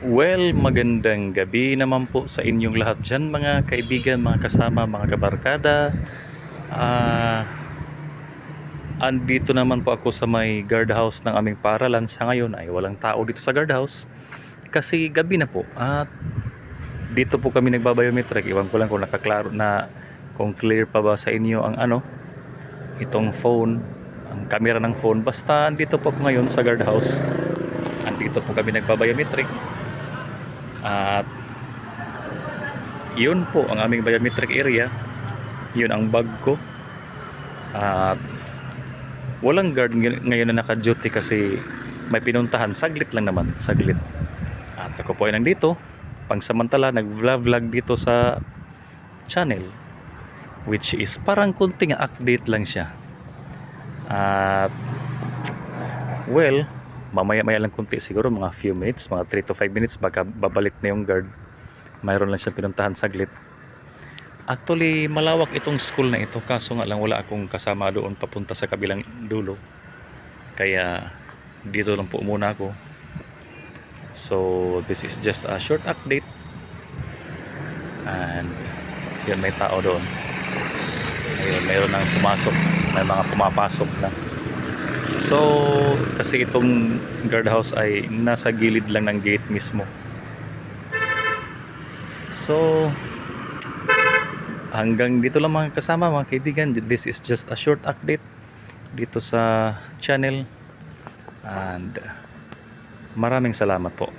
Well, magandang gabi naman po sa inyong lahat dyan mga kaibigan, mga kasama, mga kabarkada. Ah, Andito naman po ako sa may guardhouse ng aming paralan. Sa ngayon ay walang tao dito sa guardhouse kasi gabi na po. At dito po kami nagbabiometric. Iwan ko lang kung nakaklaro na, kung clear pa ba sa inyo ang itong phone, ang camera ng phone. Basta andito po ako ngayon sa guardhouse. Andito po kami nagbabiometric. At yun po ang aming biometric area. Yun ang bag ko. At walang guard ngayon na naka-duty kasi may pinuntahan. Saglit lang naman, saglit. At ako po ay nandito pangsamantala nag-vlog dito sa channel, which is parang kunting update lang siya. At well, mamaya-maya lang kunti, siguro mga few minutes, mga 3 to 5 minutes baka babalik na yung guard. Mayroon lang siyang pinuntahan saglit. Actually, malawak itong school na ito, kaso nga lang wala akong kasama doon papunta sa kabilang dulo. Kaya dito lang po muna ako. So, this is just a short update. And yun, may tao doon. Ayun, mayroon nang pumasok. May mga pumapasok na. So, kasi itong guardhouse ay nasa gilid lang ng gate mismo. So, hanggang dito lang mga kasama, mga kaibigan. This is just a short update dito sa channel. And maraming salamat po.